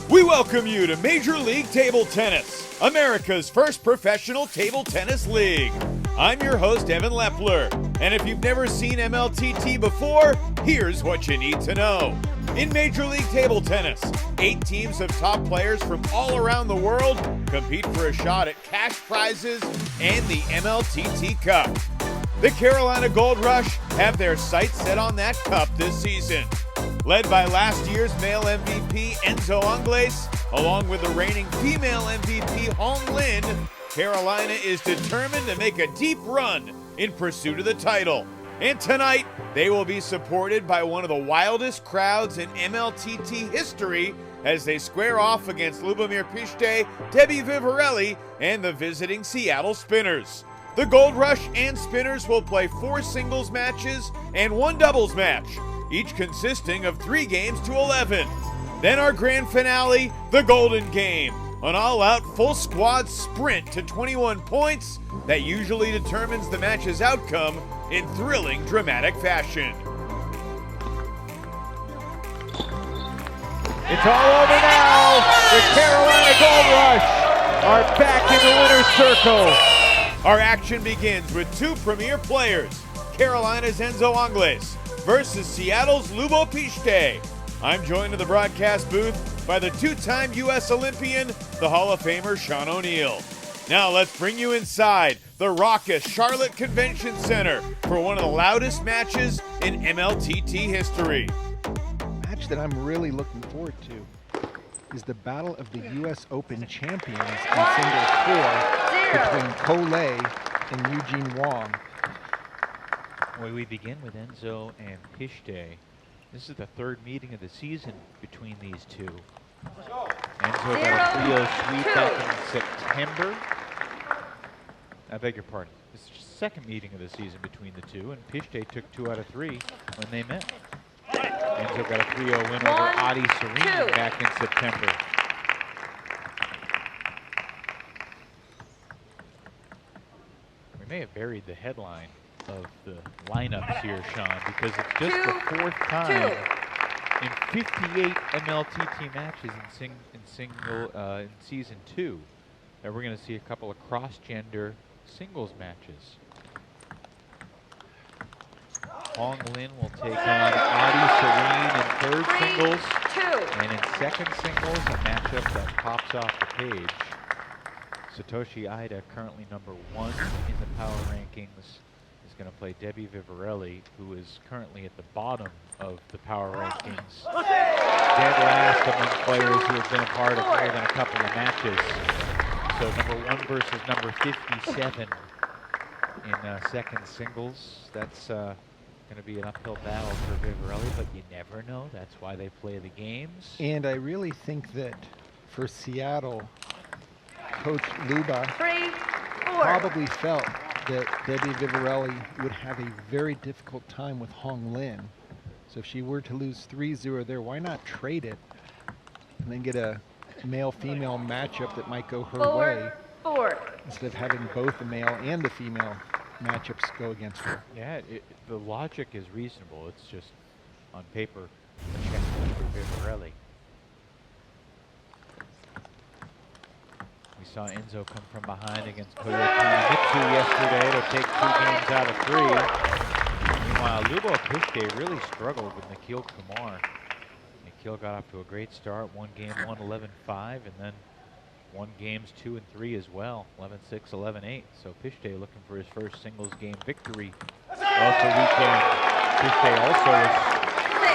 We welcome you to Major League Table Tennis, America's first professional table tennis league. I'm your host, Evan Lepler, and if you've never seen MLTT before, here's what you need to know. In Major League Table Tennis, 8 teams of top players from all around the world compete for a shot at cash prizes and the MLTT Cup. The Carolina Gold Rush have their sights set on that cup this season. Led by last year's male MVP Enzo Angles, along with the reigning female MVP Hong Lin, Carolina is determined to make a deep run in pursuit of the title. And tonight, they will be supported by one of the wildest crowds in MLTT history as they square off against Lubomir Pište, Debbie Vivarelli, and the visiting Seattle Spinners. The Gold Rush and Spinners will play 4 singles matches and 1 doubles match, each consisting of 3 games to 11. Then our grand finale, the Golden Game, an all-out full squad sprint to 21 points that usually determines the match's outcome in thrilling, dramatic fashion. It's all over now. The Carolina Gold Rush are back in the winner's circle. Our action begins with 2 premier players, Carolina's Enzo Angles versus Seattle's Lubo Pište. I'm joined in the broadcast booth by the 2-time U.S. Olympian, the Hall of Famer Sean O'Neill. Now let's bring you inside the raucous Charlotte Convention Center for one of the loudest matches in MLTT history. A match that I'm really looking forward to is the battle of the U.S. Open champions in singles 4 between Collet and Eugene Wong. Well, we begin with Enzo and Pište. This is the 3rd meeting of the season between these two. Enzo got a 3-0 sweep back in September. I beg your pardon. This is the 2nd meeting of the season between the two, and Pište took 2 out of 3 when they met. Enzo got a 3-0 win over Adi Serene back in September. We may have buried the headline of the lineups here, Sean, because it's just the 4th time in 58 MLTT matches in season 2 that we're going to see a couple of cross-gender singles matches. Hong Lin will take on Adi Serene in 3rd singles, and in 2nd singles, a matchup that pops off the page. Satoshi Ida, currently number 1 in the power rankings, is going to play Debbie Vivarelli, who is currently at the bottom of the power rankings. Dead last among players who have been a part of more than a couple of matches. So number 1 versus number 57 in 2nd singles. That's going to be an uphill battle for Vivarelli, but you never know. That's why they play the games. And I really think that for Seattle, Coach Luba probably felt that Debbie Vivarelli would have a very difficult time with Hong Lin. So if she were to lose 3-0 there, why not trade it and then get a male-female matchup that might go her way instead of having both the male and the female matchups go against her. Yeah, the logic is reasonable. It's just on paper a check for Vivarelli. We saw Enzo come from behind against Koyotani Mitsu yesterday to take 2 games out of 3. Meanwhile, Lubo Pište really struggled with Nikhil Kumar. Nikhil got off to a great start, 1 game, 1-11-5, and then won games 2 and 3 as well, 11-6, 11-8. So Pište looking for his first singles game victory of the weekend. Pište also was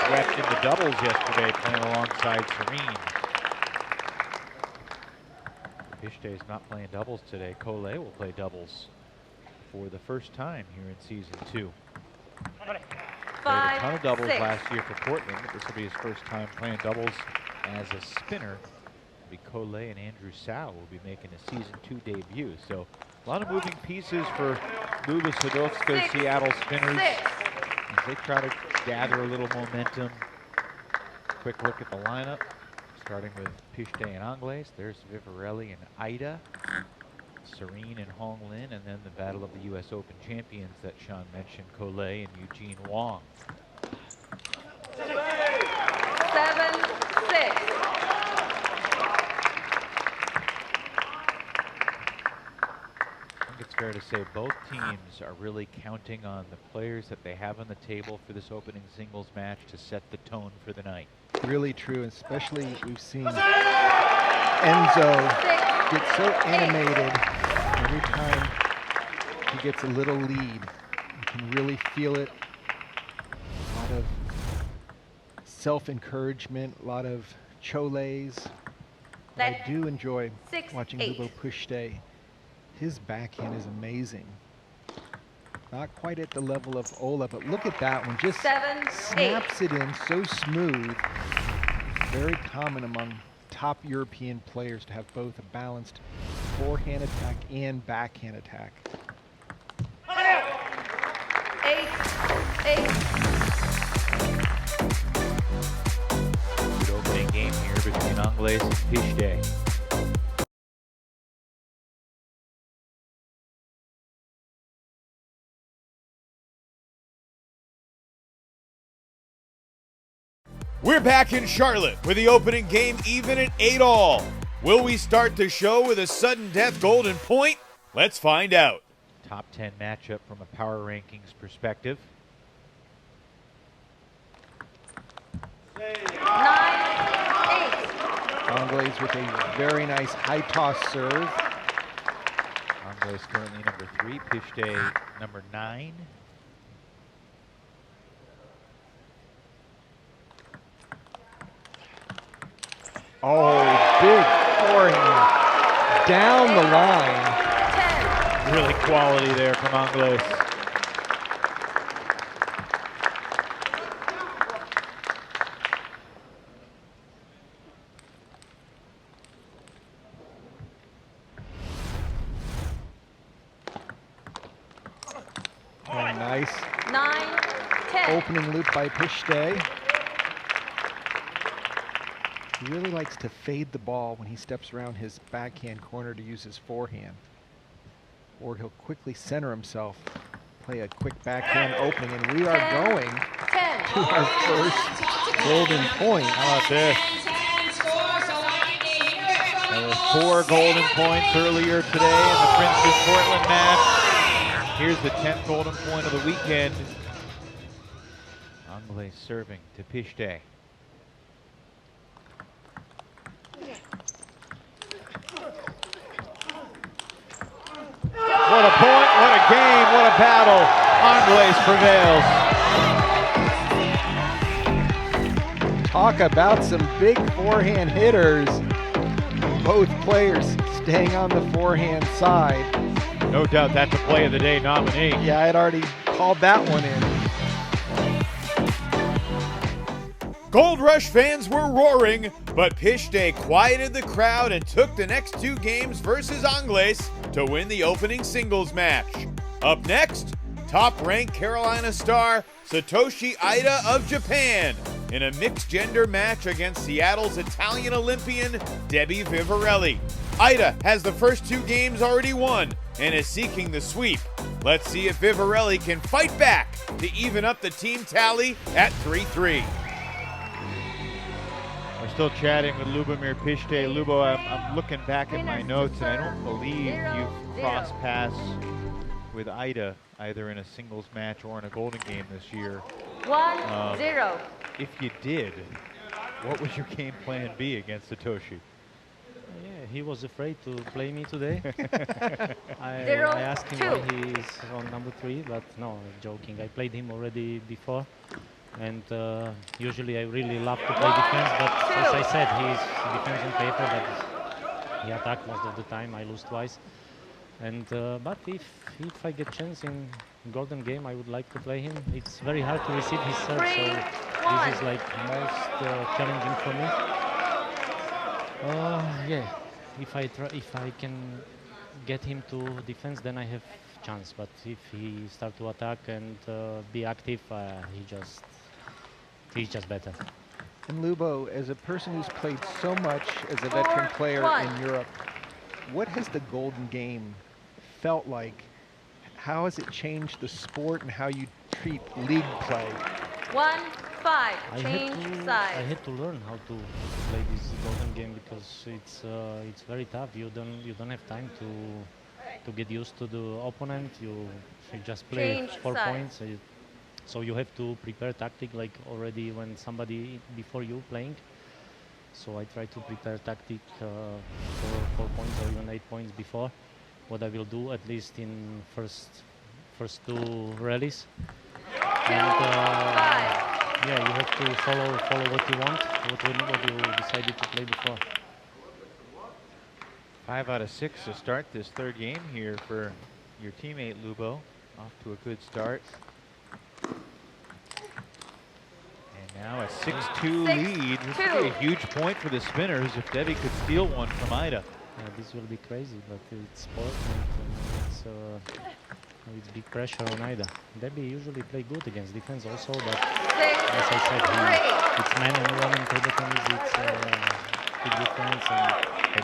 swept in the doubles yesterday, playing alongside Serene. Pište is not playing doubles today. Collet will play doubles for the first time here in season 2. Played a ton of doubles last year for Portland, but this will be his first time playing doubles as a spinner. Collet and Andrew Sau will be making a season 2 debut. So a lot of moving pieces for Luba Sadovska's Seattle Spinners as they try to gather a little momentum. Quick look at the lineup, starting with Pište and Angles. There's Vivarelli and Ida, Serene and Hong Lin, and then the battle of the U.S. Open champions that Sean mentioned, Collet and Eugene Wong. 7-6. fair to say both teams are really counting on the players that they have on the table for this opening singles match to set the tone for the night. Really true, especially we've seen Enzo get so animated every time he gets a little lead. You can really feel it. A lot of self-encouragement, a lot of choles. But I do enjoy watching Lubo Pushte. His backhand is amazing. Not quite at the level of Ola, but look at that one. Just snaps it in so smooth. Very common among top European players to have both a balanced forehand attack and backhand attack. 8-8. Good opening game here between Angles and Pishte. We're back in Charlotte with the opening game even at 8-all. Will we start the show with a sudden death golden point? Let's find out. Top 10 matchup from a power rankings perspective. 9-8. Angles with a very nice high toss serve. Angles currently number 3, Pishte number 9. Oh, big forehand down the line. 10. Really quality there from Angles. Oh, nice 9-10. opening loop by Pushte. He really likes to fade the ball when he steps around his backhand corner to use his forehand. Or he'll quickly center himself, play a quick backhand opening, and we are going to our first golden point. How about this? There were 4 golden points earlier today in the Princeton Portland match. Here's the 10th golden point of the weekend. Angles serving to Pishte. What a point, what a game, what a battle. Angles prevails. Talk about some big forehand hitters. Both players staying on the forehand side. No doubt that's a play of the day nominee. Yeah, I had already called that one in. Gold Rush fans were roaring, but Pishte quieted the crowd and took the next 2 games versus Angles to win the opening singles match. Up next, top-ranked Carolina star Satoshi Ida of Japan in a mixed-gender match against Seattle's Italian Olympian Debbie Vivarelli. Ida has the first 2 games already won and is seeking the sweep. Let's see if Vivarelli can fight back to even up the team tally at 3-3. We're still chatting with Lubomir Pishte. Lubo, I'm looking back at my notes, and I don't believe you've crossed paths with Ida either in a singles match or in a golden game this year. 1-0. If you did, what would your game plan be against Satoshi? Yeah, he was afraid to play me today. I 0-2. asked him why he is on number 3, but no, joking. I played him already before, and usually I really love to play defense, but as I said, he's defense on paper, but he attack most of the time. I lose twice. And but if I get chance in golden game, I would like to play him. It's very hard to receive his serve, so this is like most challenging for me. Yeah, if I can get him to defense, then I have chance. But if he start to attack and be active, he's just better. And Lubo, as a person who's played so much as a veteran player in Europe, what has the golden game felt like? How has it changed the sport and how you treat league play? 1-5. Change side. I had to learn how to play this golden game because it's very tough. You don't have time to get used to the opponent. You just play Change 4 side. points. So you have to prepare tactic like already when somebody before you playing. So I try to prepare tactic for 4 points or even 8 points before what I will do at least in first 2 rallies. And yeah, you have to follow what you want, what you decided to play before. 5 out of 6 to start this third game here for your teammate Lubo. Off to a good start. And now a 6-2 lead. This would be a huge point for the Spinners if Debbie could steal one from Ida. Yeah, this will be crazy, but it's sport and it's big pressure on Ida. Debbie usually play good against defense also, but as I said, it's man and woman table tennis. It's big difference, and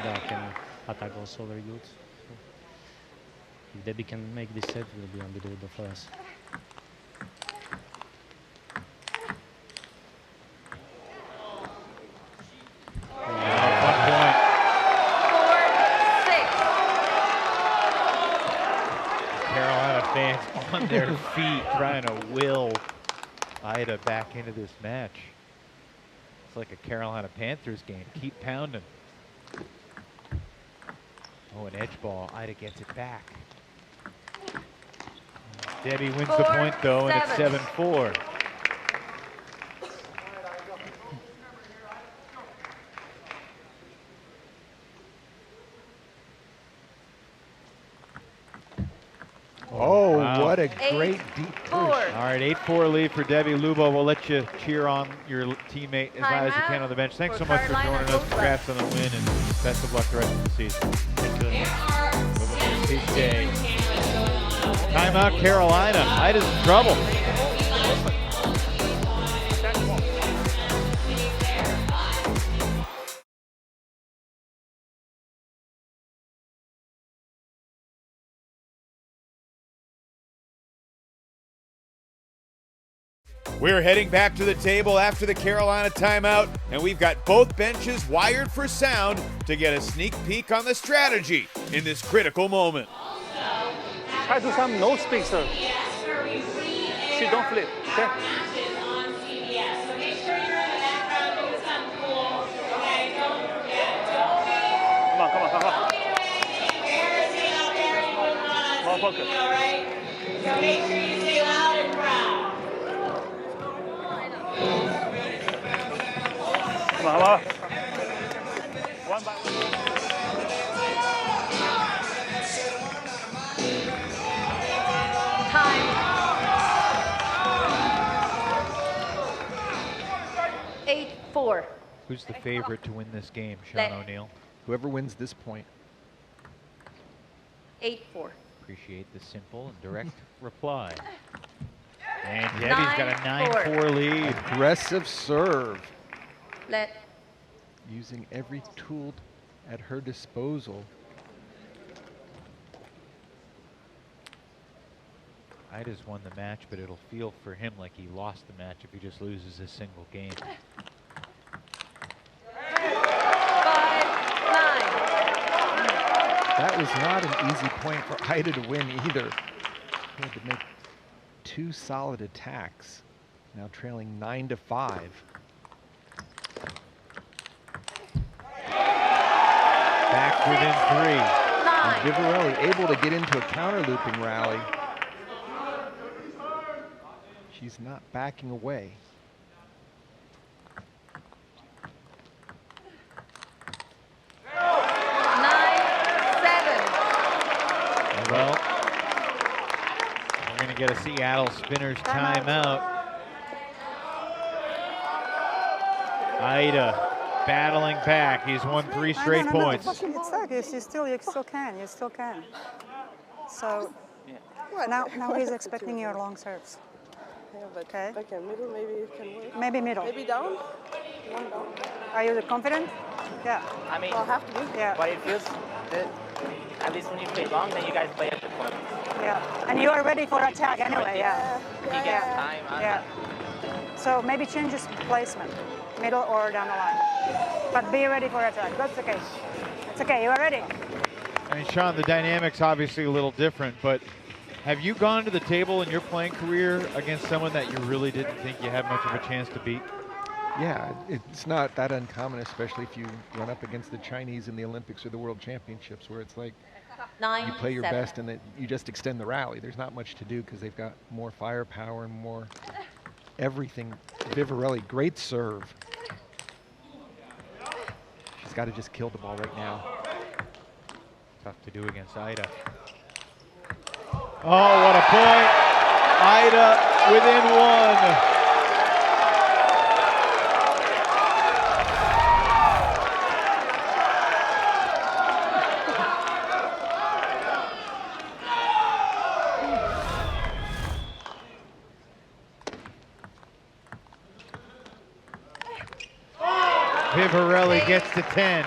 Ida can attack also very good. So if Debbie can make this set, it will be unbelievable for us. Fans on their feet trying to will Ida back into this match. It's like a Carolina Panthers game. Keep pounding. Oh, an edge ball. Ida gets it back. Debbie wins the point though, and it's 7-4. Oh, wow. What a great deep push. All right, 8-4 lead for Debbie. Lubo, we'll let you cheer on your teammate as loud as you can on the bench. Thanks so much for joining us. Congrats on the win, and best of luck the rest of the season. Thank you. Big day. Timeout, Carolina. Ida's in trouble. We're heading back to the table after the Carolina timeout, and we've got both benches wired for sound to get a sneak peek on the strategy in this critical moment. Try to do some no speak, sir. She don't flip, okay? On CBS, so make sure you're in the background doing something cool. Okay, don't forget. Come on, come on, come on. Embarrassing out there, you wouldn't want on TV, all right? So make sure you stay loud and proud. Come on, come on. One by one. Time. 8-4. Who's the favorite to win this game, Sean Let- O'Neill? Whoever wins this point. 8-4. Appreciate the simple and direct reply. And Debbie's got a 9-4. 9-4 lead. Aggressive serve. Let. Using every tool at her disposal. Ida's won the match, but it'll feel for him like he lost the match if he just loses a single game. 5-9. That was not an easy point for Ida to win either. She had to make 2 solid attacks. Now trailing 9-5. Back within 3. And Vivarelli able to get into a counter looping rally. She's not backing away. Well, we're going to get a Seattle Spinners timeout. Ida battling back. He's won 3 straight points. It's like you still can. So now he's expecting your long serves. Yeah, but Okay. back in middle, maybe it can work. Maybe middle. Maybe down? One down. Are you confident? Yeah. I mean, I'll have to be. Yeah. but it feels that at least when you play long, then you guys play at the point. Yeah. And you are ready for attack anyway. Yeah. If he gets time, Yeah. So maybe change his placement, middle or down the line. But be ready for attack. That's okay. It's okay. You are ready. I mean, Sean, the dynamic's obviously a little different, but have you gone to the table in your playing career against someone that you really didn't think you had much of a chance to beat? Yeah, it's not that uncommon, especially if you run up against the Chinese in the Olympics or the World Championships, where it's like you play your best and then you just extend the rally. There's not much to do because they've got more firepower and more everything. Vivarelli, great serve. She's got to just kill the ball right now. Tough to do against Ida. Oh, what a point. Ida within one. Vivarelli gets to 10.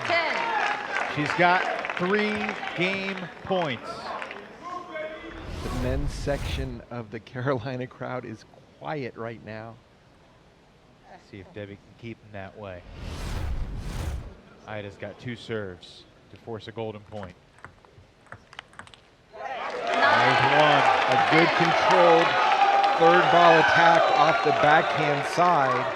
She's got 3 game points. The men's section of the Carolina crowd is quiet right now. See if Debbie can keep them that way. Ida's got 2 serves to force a golden point. There's one. A good controlled third ball attack off the backhand side.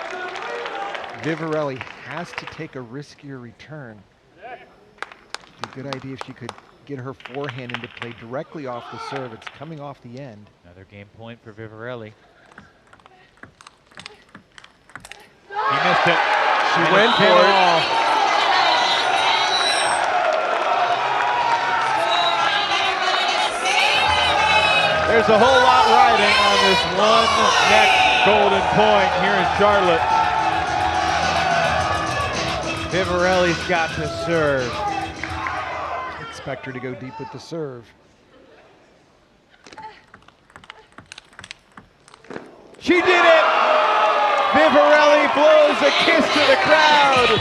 Vivarelli has to take a riskier return. It's a good idea if she could get her forehand into play directly off the serve. It's coming off the end. Another game point for Vivarelli. She missed it. She went for it. There's a whole lot riding on this one next golden point here in Charlotte. Vivarelli's got to serve. Expect her to go deep with the serve. She did it! Vivarelli blows a kiss to the crowd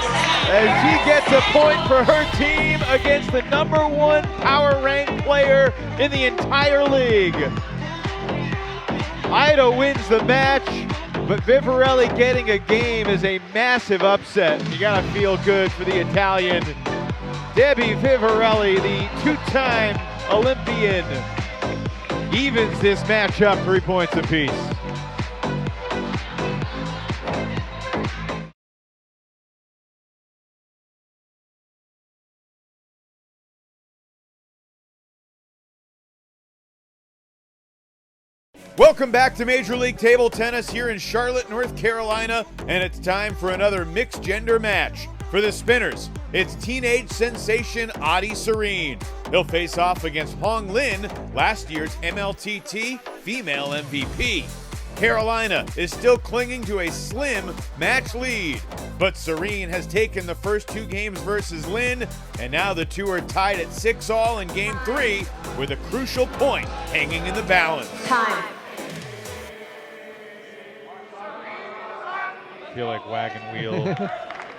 as she gets a point for her team against the #1 power ranked player in the entire league. Ida wins the match, but Vivarelli getting a game is a massive upset. You gotta feel good for the Italian. Debbie Vivarelli, the 2-time Olympian, evens this match up 3 points apiece. Welcome back to Major League Table Tennis here in Charlotte, North Carolina, and it's time for another mixed gender match. For the spinners, it's teenage sensation Adi Serene. He'll face off against Hong Lin, last year's MLTT female MVP. Carolina is still clinging to a slim match lead, but Serene has taken the first 2 games versus Lin, and now the two are tied at 6-all in Game 3 with a crucial point hanging in the balance. Time. I feel like Wagon Wheel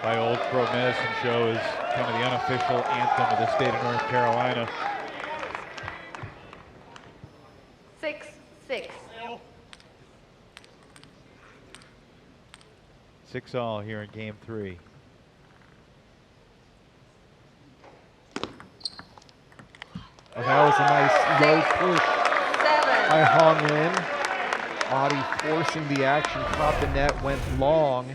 by Old Pro Medicine Show is kind of the unofficial anthem of the state of North Carolina. 6-6. 6-all here in Game 3. Oh, that was a nice low push by Hong Lin. Adi forcing the action, caught the net, went long.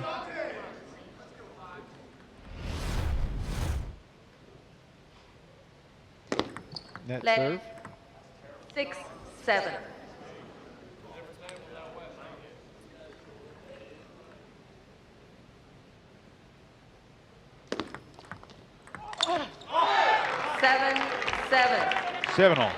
Net serve. 6-7. Seven. 7-all.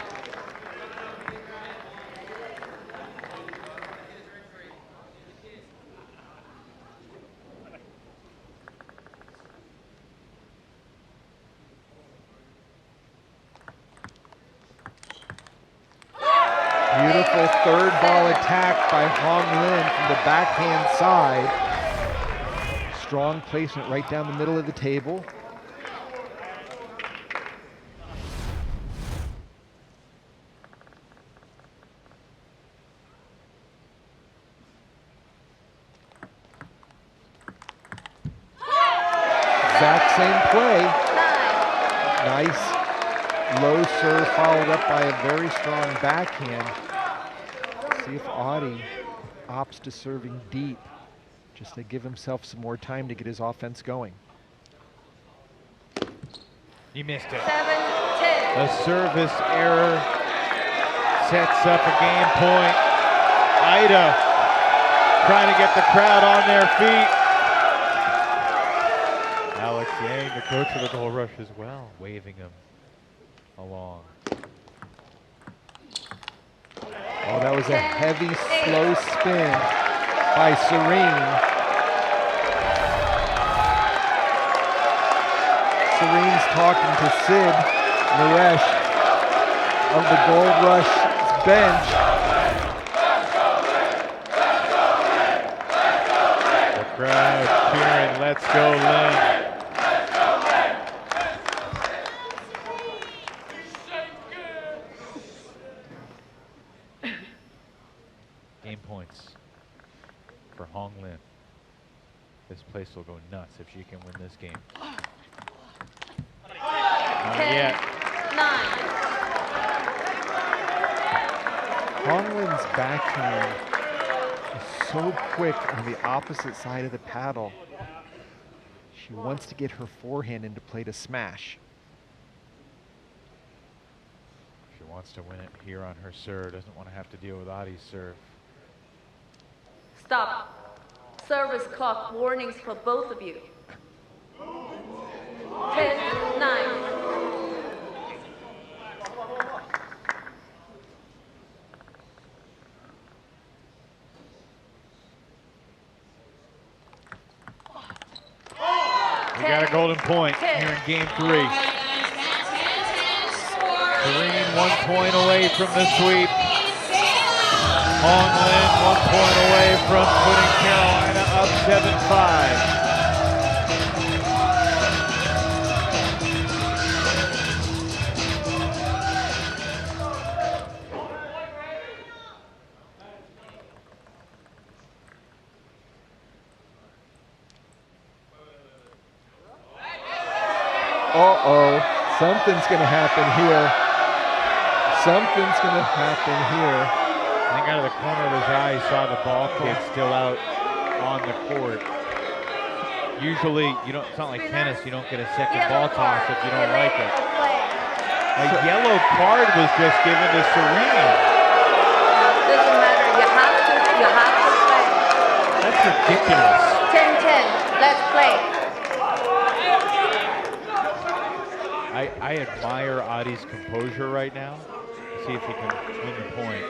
Beautiful third ball attack by Hong Lin from the backhand side. Strong placement right down the middle of the table. Exact same play. Nice Low serve followed up by a very strong backhand. See if Audi opts to serving deep, just to give himself some more time to get his offense going. He missed it. 7-10. A service error sets up a game point. Ida trying to get the crowd on their feet. Alex Yang, the coach of the Gold Rush as well, waving him along. Oh, that was a heavy, slow spin by Serene. Serene's talking to Sid Naresh of the Gold Rush bench. The crowd cheering, let's go Lynn. Game points for Hong Lin. This place will go nuts if she can win this game. Not 10, yet. 9. Hong Lin's backhand is so quick on the opposite side of the paddle. She wants to get her forehand into play to smash. She wants to win it here on her serve. Doesn't want to have to deal with Adi's serve. Stop. Service clock warnings for both of you. 10, 9. We got a golden point here in game 3. Serene 1 point away from the sweep. Hong Lin 1 point away from putting Carolina up 7-5. Uh-oh, something's gonna happen here. Something's gonna happen here. I think out of the corner of his eye, he saw the ball kid still out on the court. Usually, it's not like tennis, you don't get a second ball toss if you don't like it. A yellow card was just given to Serena. Doesn't matter. You have to play. That's ridiculous. 10-10. Let's play. I admire Adi's composure right now. See if he can win the point.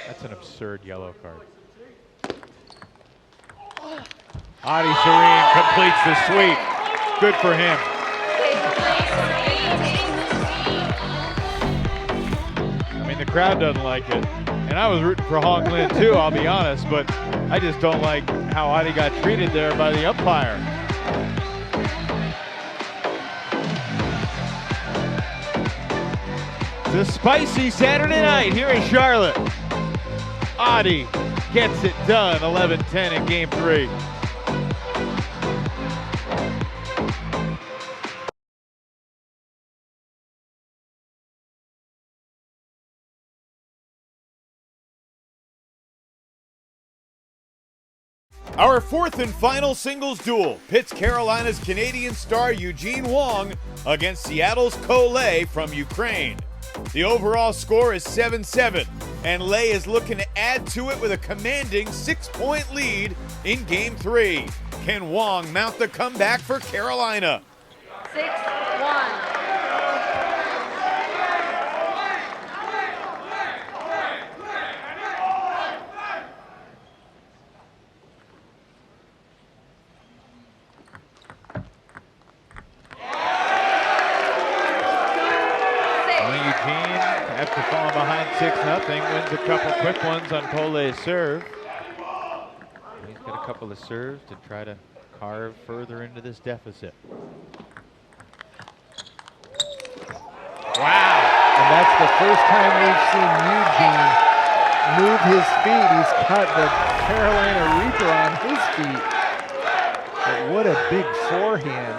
That's an absurd yellow card. Adi Serene completes the sweep. Good for him. I mean, the crowd doesn't like it. And I was rooting for Hong Lin too, I'll be honest, but I just don't like how Adi got treated there by the umpire. It's a spicy Saturday night here in Charlotte. Adi gets it done, 11-10 in game 3. Our fourth and final singles duel pits Carolina's Canadian star Eugene Wong against Seattle's Ko Lei from Ukraine. The overall score is 7-7, and Lei is looking to add to it with a commanding 6-point lead in Game 3. Can Wong mount the comeback for Carolina? 6-1. After falling behind 6-0, wins a couple quick ones on Ko Lei's serve. He's got a couple of serves to try to carve further into this deficit. Wow! And that's the first time we've seen Eugene move his feet. He's got the Carolina Reaper on his feet. But what a big forehand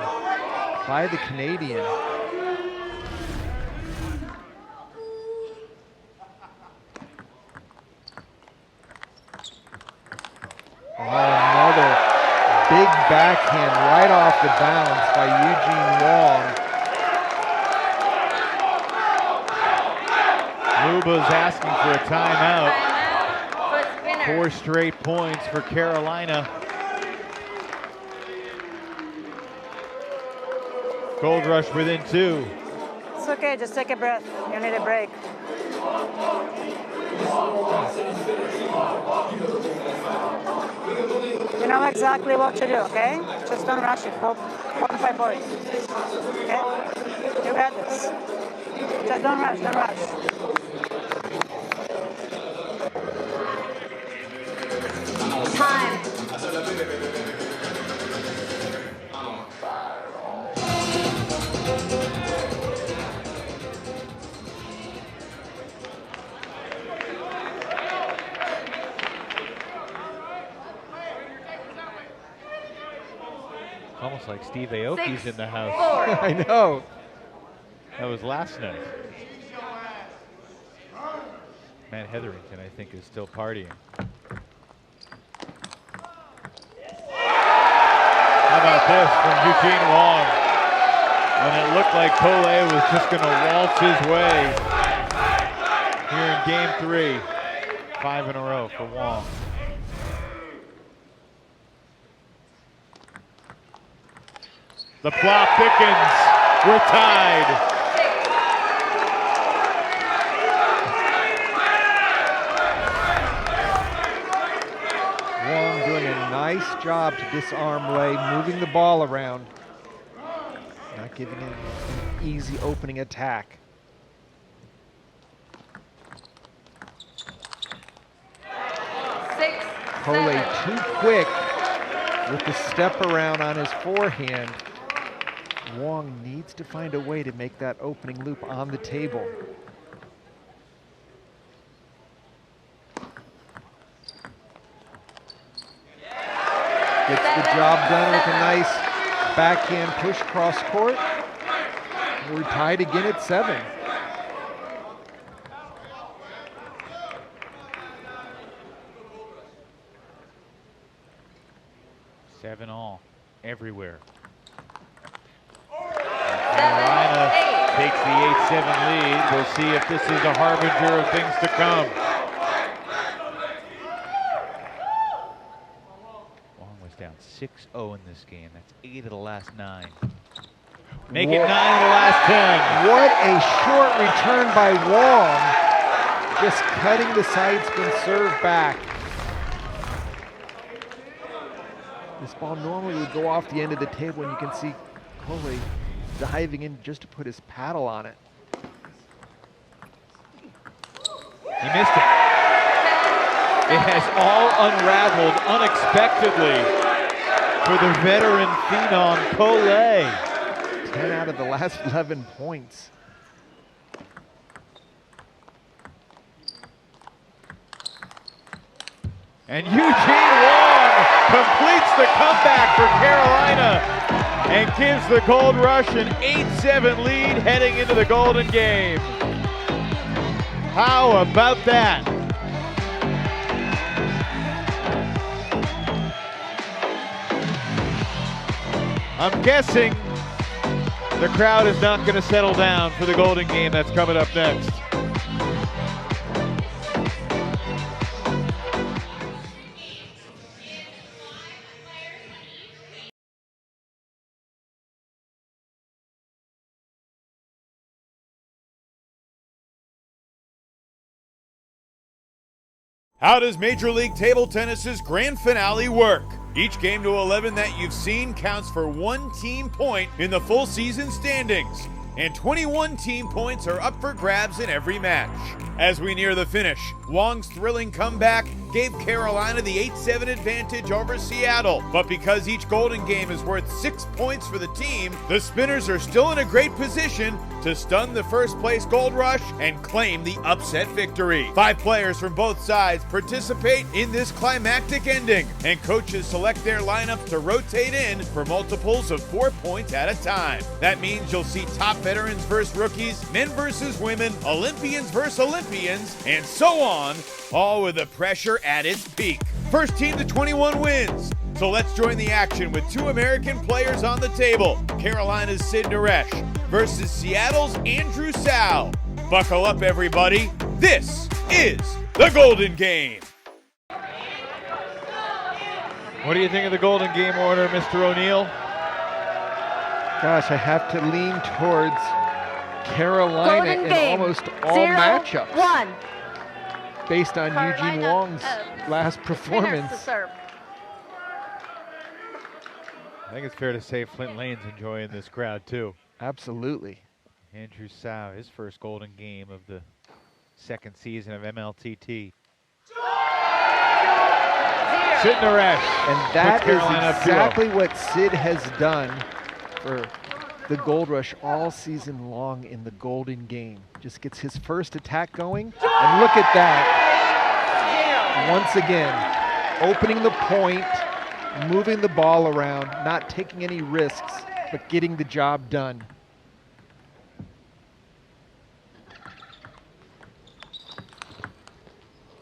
by the Canadian. backhand right off the bounce by Eugene Wong. Luba's asking for a timeout. 4 straight points for Carolina. Gold Rush within 2. It's okay, just take a breath. You need a break. You know exactly what to do, okay? Just don't rush it. Hold 5 points. Okay? You got this. Just don't rush, don't rush. Time. Almost like Steve Aoki's in the house. I know. That was last night. Matt Hetherington, I think, is still partying. How about this from Eugene Wong? When it looked like Cole was just going to waltz his way here in game 3. 5 in a row for Wong. The plot thickens. We're tied. Wong doing a nice job to disarm Lei, moving the ball around. Not giving him an easy opening attack. Cole too quick with the step around on his forehand. Wong needs to find a way to make that opening loop on the table. Gets the job done with a nice backhand push cross court. We're tied again at 7. Seven all, everywhere. Carolina takes the 8-7 lead. We'll see if this is a harbinger of things to come. Wong was down 6-0 in this game. That's 8 of the last 9. Make it 9 of the last 10. What a short return by Wong. Just cutting the side spin serve back. This ball normally would go off the end of the table, and you can see Cole diving in just to put his paddle on it. He missed it. It has all unraveled unexpectedly for the veteran phenom Cole. 10 out of the last 11 points. And Eugene Wong completes the comeback for Carolina and gives the Gold Rush an 8-7 lead heading into the Golden Game. How about that? I'm guessing the crowd is not going to settle down for the Golden Game that's coming up next. How does Major League Table Tennis's grand finale work? Each game to 11 that you've seen counts for 1 team point in the full season standings, and 21 team points are up for grabs in every match. As we near the finish, Wong's thrilling comeback gave Carolina the 8-7 advantage over Seattle, but because each Golden Game is worth 6 points for the team, the Spinners are still in a great position to stun the first place Gold Rush and claim the upset victory. 5 players from both sides participate in this climactic ending, and coaches select their lineups to rotate in for multiples of 4 points at a time. That means you'll see top veterans versus rookies, men versus women, Olympians versus Olympians, and so on, all with the pressure at its peak. First team to 21 wins. So let's join the action with two American players on the table. Carolina's Sid Naresh versus Seattle's Andrew Sau. Buckle up, everybody. This is the Golden Game. What do you think of the Golden Game order, Mr. O'Neill? Gosh, I have to lean towards Carolina in almost all matchups. 0-1. Based on Carolina, Eugene Wong's last performance. I think it's fair to say Flint Lane's enjoying this crowd too. Absolutely. Andrew Sau, his first Golden Game of the second season of MLTT. Sid Naresh. And that is exactly what Sid has done for the Gold Rush all season long in the Golden Game. Just gets his first attack going, and look at that. Once again, opening the point, moving the ball around, not taking any risks, but getting the job done.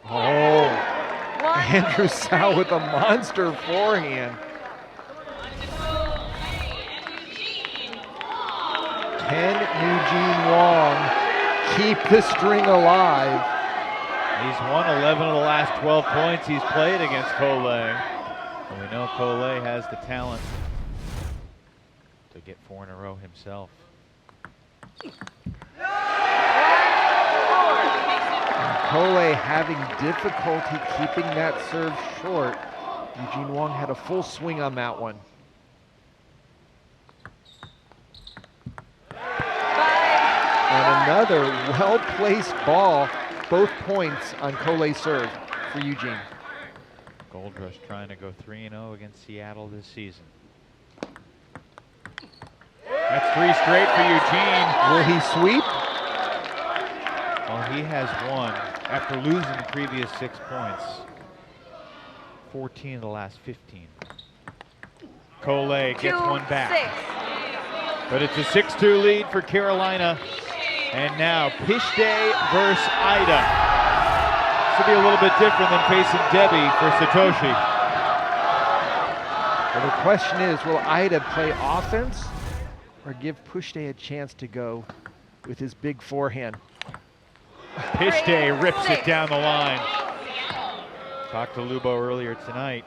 Oh, Andrew Sau with a monster forehand. Can Eugene Wong keep the string alive? He's won 11 of the last 12 points he's played against Cole. And we know Cole has the talent to get 4 in a row himself. Cole having difficulty keeping that serve short. Eugene Wong had a full swing on that one. And another well-placed ball, both points on Cole's serve for Eugene. Gold Rush trying to go 3-0 against Seattle this season. That's 3 straight for Eugene. Will he sweep? Well, he has won after losing the previous 6 points. 14 of the last 15. Cole gets one back. But it's a 6-2 lead for Carolina. And now Pishday versus Ida. This will be a little bit different than facing Debbie for Satoshi. Well, the question is, will Ida play offense or give Pishday a chance to go with his big forehand? Pishday rips it down the line. Talked to Lubo earlier tonight.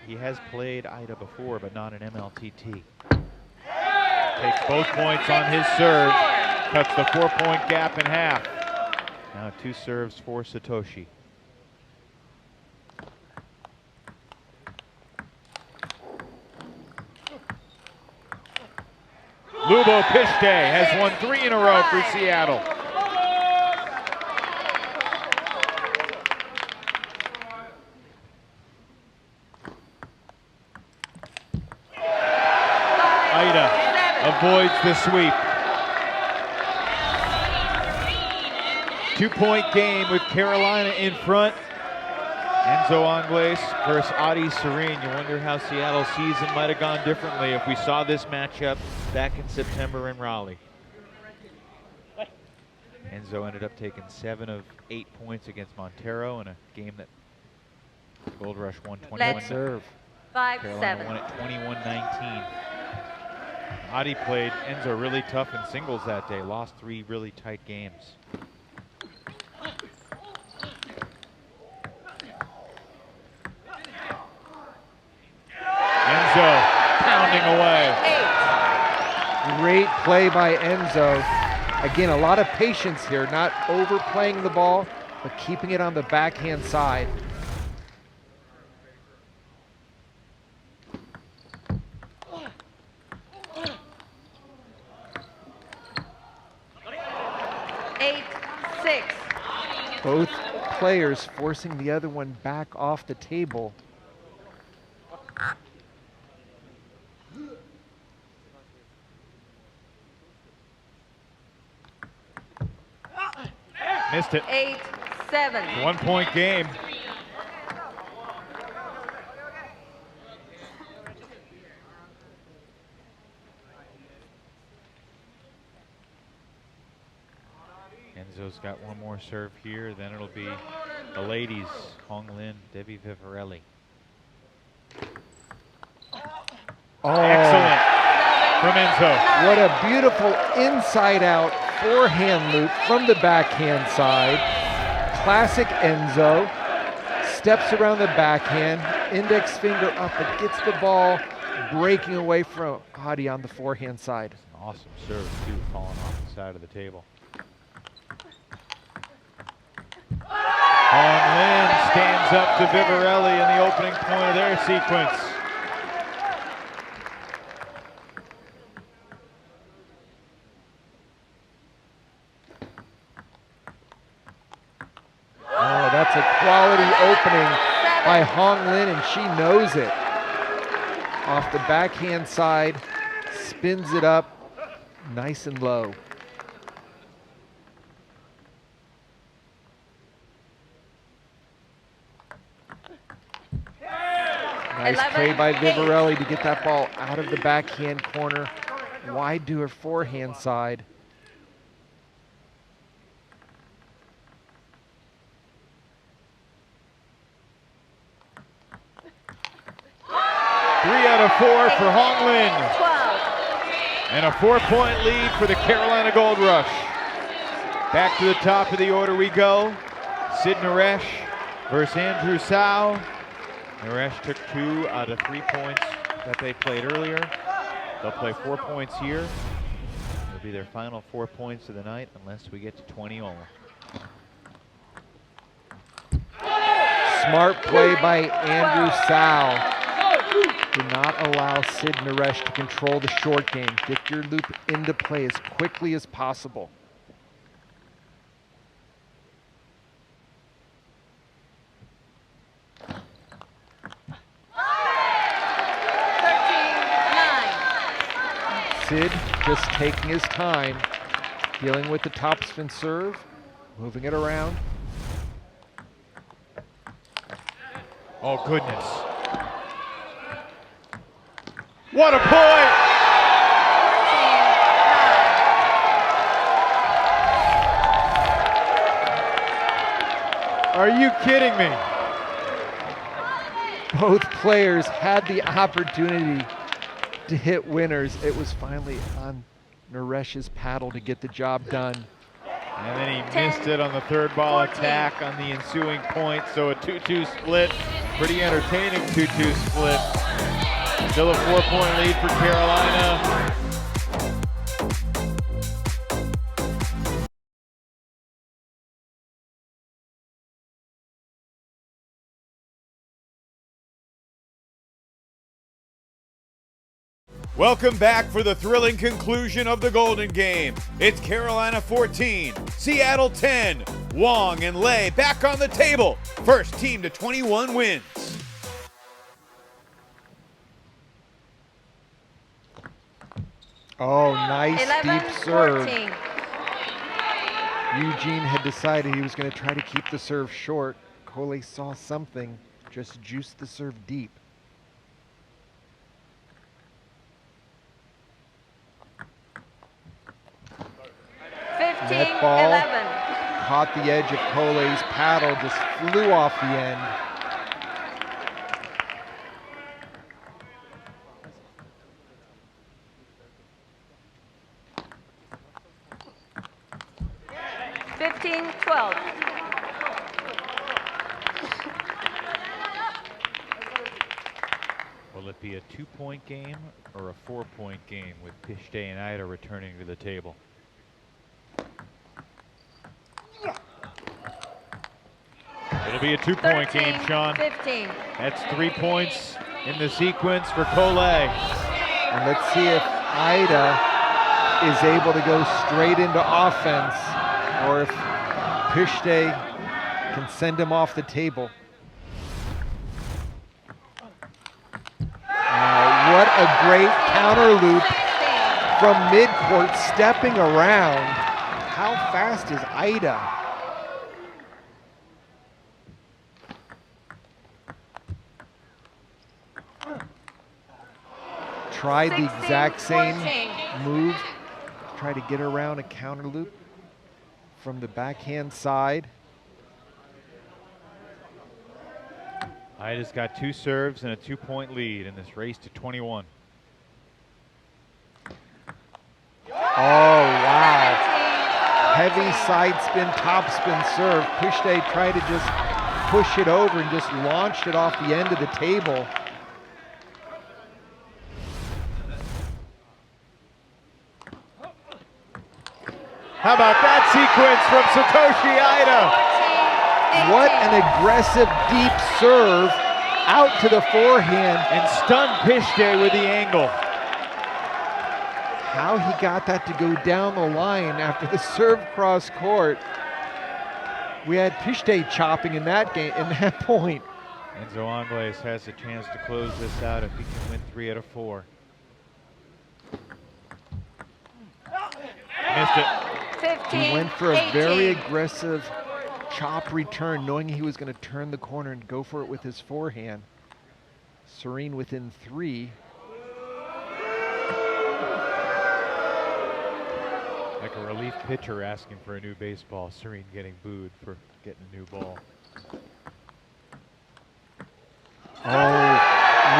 He has played Ida before, but not an MLTT. Takes both points on his serve. Cuts the 4-point gap in half. Now 2 serves for Satoshi. Lubo Pishday has won 3 in a row for Seattle. Ida avoids the sweep. 2-point game with Carolina in front. Enzo Angles versus Adi Serene. You wonder how Seattle's season might have gone differently if we saw this matchup back in September in Raleigh. Enzo ended up taking 7 of 8 points against Montero in a game that Gold Rush won 21. Serve. Carolina won it 21-19. Adi played Enzo really tough in singles that day. Lost 3 really tight games. Enzo pounding away. 8. Great play by Enzo. Again, a lot of patience here, not overplaying the ball, but keeping it on the backhand side. Both players forcing the other one back off the table. Missed it. 8-7. 1-point game. Enzo's got one more serve here, then it'll be the ladies, Hong Lin, Debbie Vivarelli. Excellent from Enzo. What a beautiful inside-out forehand loop from the backhand side. Classic Enzo. Steps around the backhand, index finger up, but gets the ball breaking away from Adi on the forehand side. Awesome serve, too, falling off the side of the table. Hong Lin stands up to Vivarelli in the opening point of their sequence. Oh, that's a quality opening by Hong Lin, and she knows it. Off the backhand side, spins it up, nice and low. Nice play by Vivarelli to get that ball out of the backhand corner, wide to her forehand side. Three out of four for Hong Lin. And a 4-point lead for the Carolina Gold Rush. Back to the top of the order we go. Sid Naresh versus Andrew Sao. Naresh took 2 out of 3 points that they played earlier. They'll play 4 points here. It'll be their final 4 points of the night unless we get to 20 all. Smart play by Andrew Sao. Do not allow Sid Naresh to control the short game. Get your loop into play as quickly as possible. Sid just taking his time, dealing with the topspin serve, moving it around. Oh, goodness. What a point! Are you kidding me? Both players had the opportunity to hit winners. It was finally on Naresh's paddle to get the job done. And then he missed it on the third ball attack on the ensuing point, so a 2-2 split. Pretty entertaining 2-2 split. Still a 4-point lead for Carolina. Welcome back for the thrilling conclusion of the Golden Game. It's Carolina 14, Seattle 10. Wong and Lei back on the table. First team to 21 wins. Oh, nice 11, deep serve. 14. Eugene had decided he was going to try to keep the serve short. Cole saw something, just juiced the serve deep. Net ball 11. caught the edge of Cole's paddle, just flew off the end. Will it be a 2-point game or a 4-point game with Pishte and Ida returning to the table? It'll be a 2-point game, Sean. 15. That's 3 points in the sequence for Cole. And let's see if Ida is able to go straight into offense or if Pishte can send him off the table. What a great counter loop from midcourt, stepping around. How fast is Ida? Tried the exact same move, try to get around a counter loop from the backhand side. Ida's got 2 serves and a 2-point lead in this race to 21. wow. Heavy side spin, top spin serve. Pishte tried to just push it over and just launched it off the end of the table. How about that sequence from Satoshi Ida? What an aggressive deep serve out to the forehand. And stunned Pishte with the angle. How he got that to go down the line after the serve cross court. We had Pishte chopping in that game, in that point. Enzo Angles has a chance to close this out if he can win 3 out of 4. Missed it. 15, He went for a 18. very aggressive chop return, knowing he was going to turn the corner and go for it with his forehand. Serene within 3. Like a relief pitcher asking for a new baseball. Serene getting booed for getting a new ball. Oh,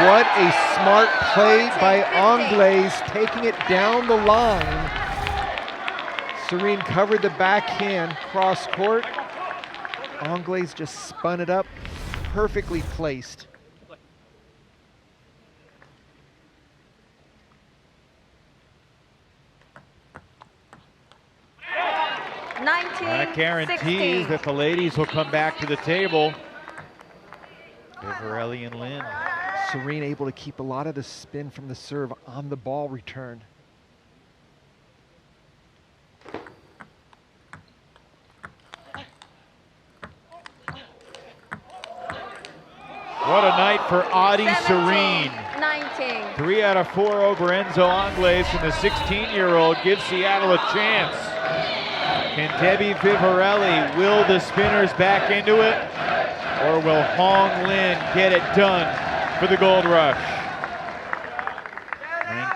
what a smart play by Angles, taking it down the line. Serene covered the backhand cross court. Angles just spun it up, perfectly placed. That guarantees that the ladies will come back to the table. Vivarelli and Lin. Serene able to keep a lot of the spin from the serve on the ball return. What a night for Audie Serene. 19. 3 out of 4 over Enzo Angles, and the 16-year-old gives Seattle a chance. Can Debbie Vivarelli will the spinners back into it, or will Hong Lin get it done for the Gold Rush?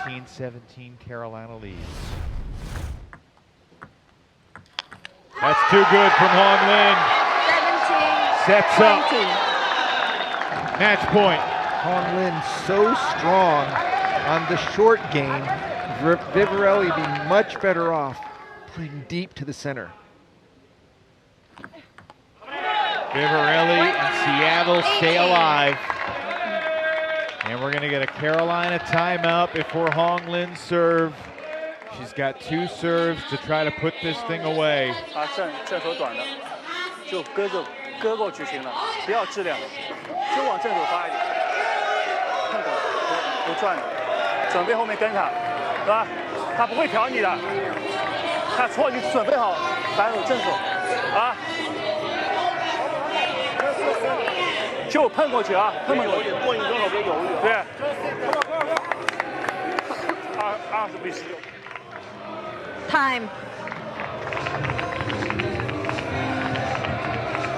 19-17, Carolina leads. That's too good from Hong Lin. 17, Sets 20. up. Match point. Hong Lin so strong on the short game. Vivarelli would be much better off playing deep to the center. Vivarelli and Seattle stay alive. And we're going to get a Carolina timeout before Hong Lin serve. She's got 2 serves to try to put this thing away. 正手短的，就搁过去行了，不要质量，就往正手发一点，碰过不转的，准备后面跟他，是吧？他不会调你的，他错你准备好反手正手，啊，就碰过去啊，碰过去，过你正手别犹豫，对，20比16。 Time.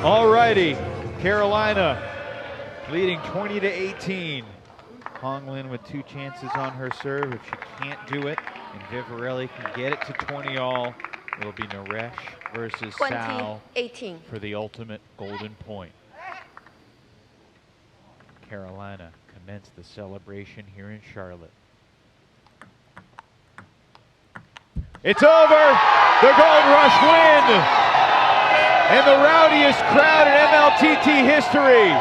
All righty, Carolina leading 20-18. Hong Lin with 2 chances on her serve. If she can't do it, and Vivarelli can get it to 20 all, it'll be Naresh versus Sal 18. for the ultimate golden point. Carolina commence the celebration here in Charlotte. It's over! The Gold Rush win! And the rowdiest crowd in MLTT history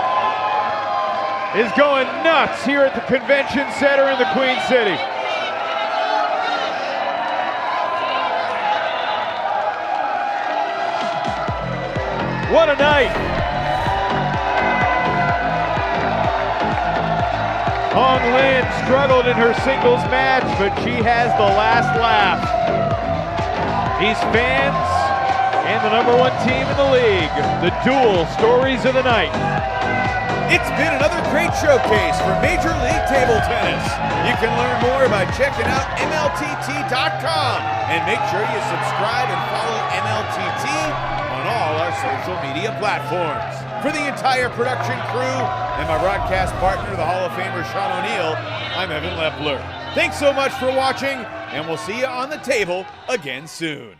is going nuts here at the Convention Center in the Queen City. What a night! Hong Lin struggled in her singles match, but she has the last laugh. These fans and the #1 team in the league, the dual stories of the night. It's been another great showcase for Major League Table Tennis. You can learn more by checking out MLTT.com and make sure you subscribe and follow MLTT on all our social media platforms. For the entire production crew and my broadcast partner, the Hall of Famer Sean O'Neill, I'm Evan Lepler. Thanks so much for watching, and we'll see you on the table again soon.